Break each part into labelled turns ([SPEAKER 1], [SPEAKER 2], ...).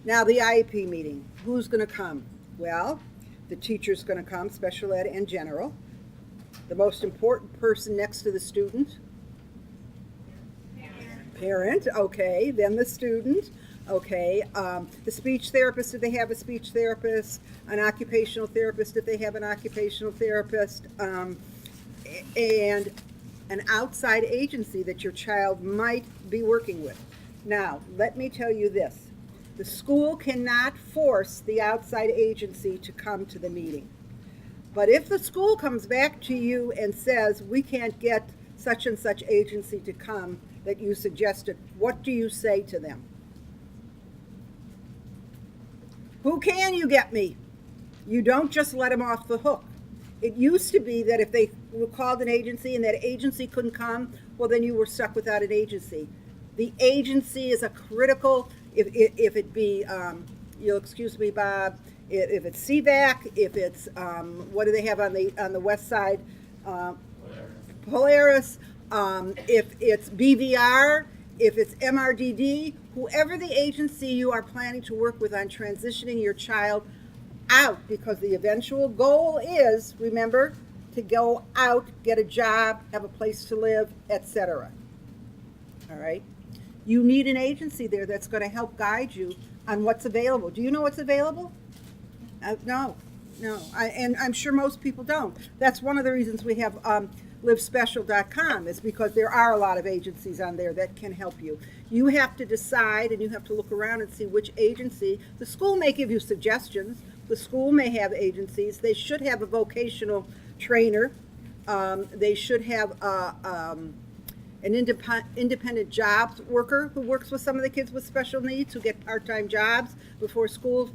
[SPEAKER 1] Now the IEP meeting, who's going to come? Well, the teacher's going to come, special ed and general. The most important person next to the student? Parent, okay. Then the student, okay. The speech therapist, if they have a speech therapist. An occupational therapist, if they have an occupational therapist. And an outside agency that your child might be working with. Now, let me tell you this. The school cannot force the outside agency to come to the meeting. But if the school comes back to you and says, we can't get such and such agency to come that you suggested, what do you say to them? Who can you get me? You don't just let them off the hook. It used to be that if they were called an agency and that agency couldn't come, well, then you were stuck without an agency. The agency is a critical, if it be, you'll excuse me, Bob, if it's CVAC, if it's, what do they have on the west side? Polaris, if it's BVR, if it's MRDD, whoever the agency you are planning to work with on transitioning your child out, because the eventual goal is, remember, to go out, get a job, have a place to live, etc. All right? You need an agency there that's going to help guide you on what's available. Do you know what's available? No. And I'm sure most people don't. That's one of the reasons we have livespecial.com, is because there are a lot of agencies on there that can help you. You have to decide, and you have to look around and see which agency. The school may give you suggestions. The school may have agencies. They should have a vocational trainer. They should have an independent jobs worker who works with some of the kids with special needs, who get part-time jobs before school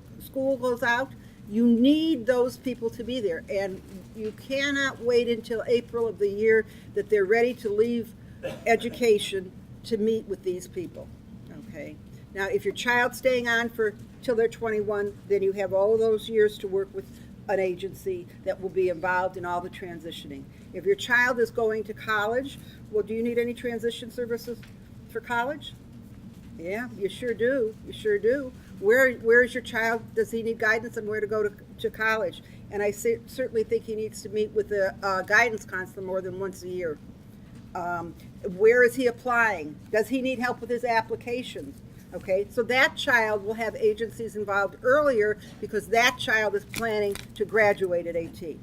[SPEAKER 1] goes out. You need those people to be there, and you cannot wait until April of the year that they're ready to leave education to meet with these people, okay? Now, if your child's staying on till they're 21, then you have all those years to work with an agency that will be involved in all the transitioning. If your child is going to college, well, do you need any transition services for college? Yeah, you sure do. You sure do. Where is your child? Does he need guidance on where to go to college? And I certainly think he needs to meet with a guidance counselor more than once a year. Where is he applying? Does he need help with his applications? Okay, so that child will have agencies involved earlier because that child is planning to graduate at 18.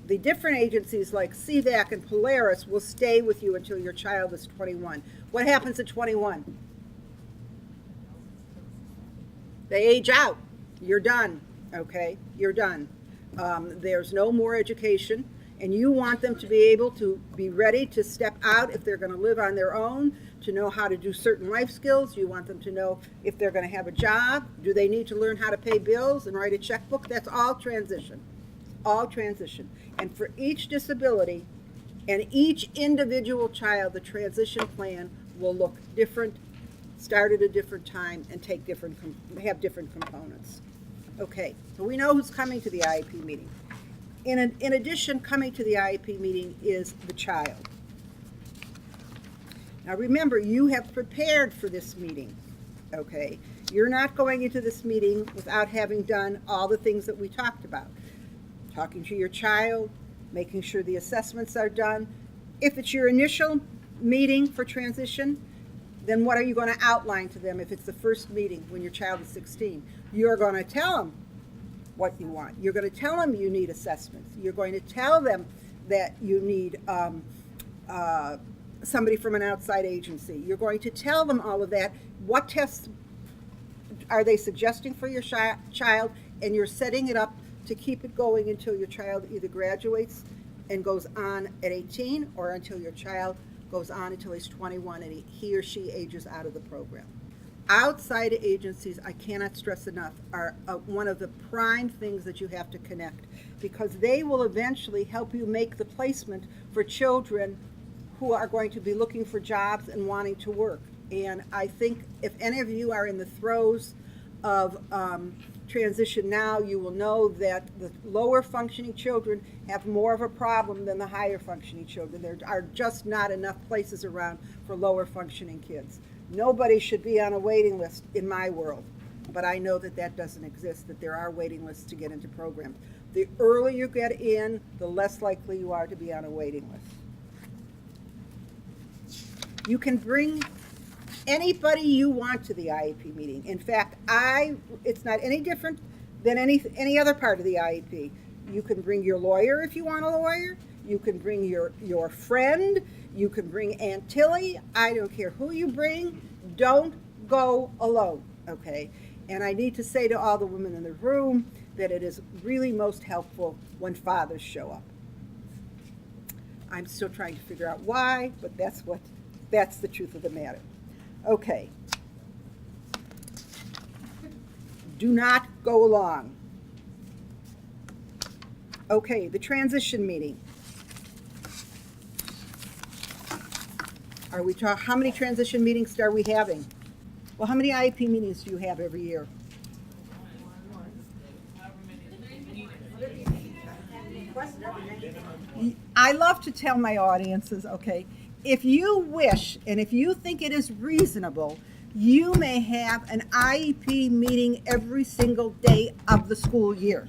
[SPEAKER 1] The different agencies like CVAC and Polaris will stay with you until your child is 21. What happens at 21? They age out. You're done, okay? You're done. There's no more education, and you want them to be able to be ready to step out if they're going to live on their own, to know how to do certain life skills. You want them to know if they're going to have a job. Do they need to learn how to pay bills and write a checkbook? That's all transition. All transition. And for each disability and each individual child, the transition plan will look different, start at a different time, and have different components. Okay, so we know who's coming to the IEP meeting. In addition, coming to the IEP meeting is the child. Now remember, you have prepared for this meeting, okay? You're not going into this meeting without having done all the things that we talked about. Talking to your child, making sure the assessments are done. If it's your initial meeting for transition, then what are you going to outline to them if it's the first meeting when your child is 16? You're going to tell them what you want. You're going to tell them you need assessments. You're going to tell them that you need somebody from an outside agency. You're going to tell them all of that. What tests are they suggesting for your child? And you're setting it up to keep it going until your child either graduates and goes on at 18, or until your child goes on until he's 21 and he or she ages out of the program. Outside agencies, I cannot stress enough, are one of the prime things that you have to connect, because they will eventually help you make the placement for children who are going to be looking for jobs and wanting to work. And I think if any of you are in the throes of transition now, you will know that the lower functioning children have more of a problem than the higher functioning children. There are just not enough places around for lower functioning kids. Nobody should be on a waiting list in my world. but I know that that doesn't exist, that there are waiting lists to get into programs. The earlier you get in, the less likely you are to be on a waiting list. You can bring anybody you want to the IEP meeting. In fact, it's not any different than any other part of the IEP. You can bring your lawyer if you want a lawyer. You can bring your friend. You can bring Aunt Tilly. I don't care who you bring. Don't go alone, okay? And I need to say to all the women in the room that it is really most helpful when fathers show up. I'm still trying to figure out why, but that's the truth of the matter. Okay. Do not go along. Okay, the transition meeting. How many transition meetings are we having? Well, how many IEP meetings do you have every year? I love to tell my audiences, okay, if you wish and if you think it is reasonable, you may have an IEP meeting every single day of the school year,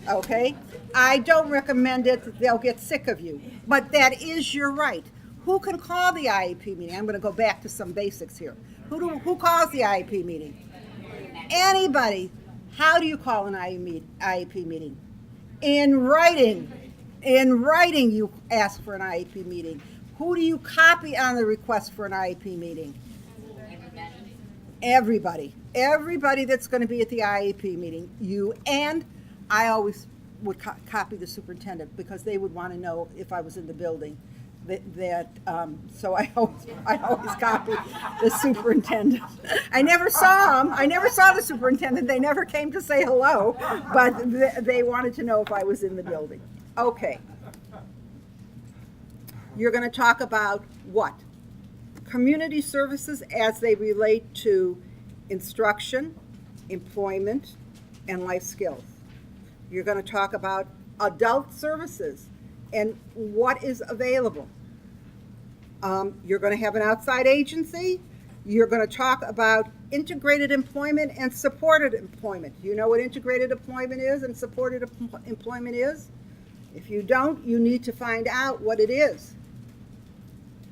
[SPEAKER 1] okay? I don't recommend it. They'll get sick of you, but that is your right. Who can call the IEP meeting? I'm going to go back to some basics here. Who calls the IEP meeting? Anybody. How do you call an IEP meeting? In writing. In writing, you ask for an IEP meeting. Who do you copy on the request for an IEP meeting? Everybody. Everybody that's going to be at the IEP meeting. You and I always would copy the superintendent because they would want to know if I was in the building. So I always copied the superintendent. I never saw him. I never saw the superintendent. They never came to say hello, but they wanted to know if I was in the building. Okay. You're going to talk about what? Community services as they relate to instruction, employment, and life skills. You're going to talk about adult services and what is available. You're going to have an outside agency. You're going to talk about integrated employment and supported employment. You know what integrated employment is and supported employment is? If you don't, you need to find out what it is.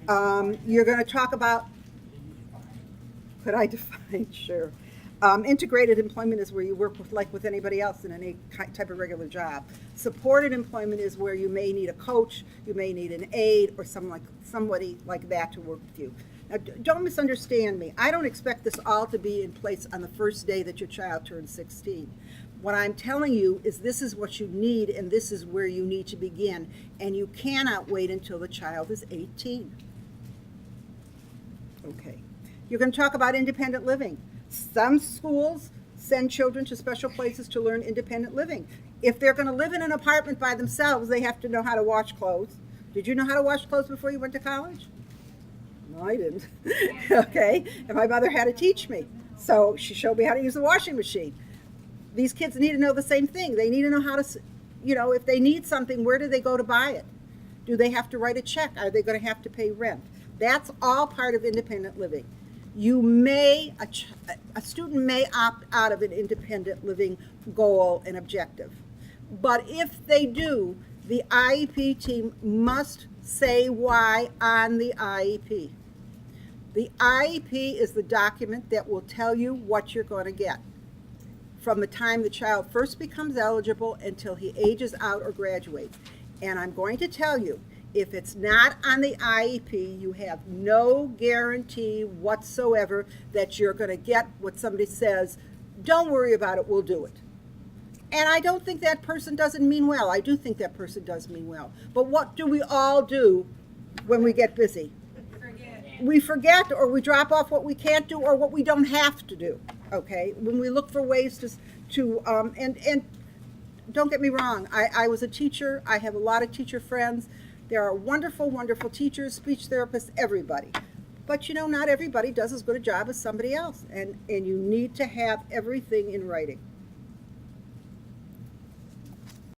[SPEAKER 1] You're going to talk about, could I define? Sure. Integrated employment is where you work with anybody else in any type of regular job. Supported employment is where you may need a coach, you may need an aide, or somebody like that to work with you. Now, don't misunderstand me. I don't expect this all to be in place on the first day that your child turns 16. What I'm telling you is this is what you need, and this is where you need to begin, and you cannot wait until the child is 18. Okay. You're going to talk about independent living. Some schools send children to special places to learn independent living. If they're going to live in an apartment by themselves, they have to know how to wash clothes. Did you know how to wash clothes before you went to college? No, I didn't. Okay, and my mother had to teach me. So she showed me how to use the washing machine. These kids need to know the same thing. They need to know how to, if they need something, where do they go to buy it? Do they have to write a check? Are they going to have to pay rent? That's all part of independent living. A student may opt out of an independent living goal and objective. But if they do, the IEP team must say why on the IEP. The IEP is the document that will tell you what you're going to get from the time the child first becomes eligible until he ages out or graduates. And I'm going to tell you, if it's not on the IEP, you have no guarantee whatsoever that you're going to get what somebody says, don't worry about it, we'll do it. And I don't think that person doesn't mean well. I do think that person does mean well. But what do we all do when we get busy? We forget, or we drop off what we can't do or what we don't have to do, okay? When we look for ways and don't get me wrong, I was a teacher. I have a lot of teacher friends. There are wonderful, wonderful teachers, speech therapists, everybody. But not everybody does as good a job as somebody else. And you need to have everything in writing.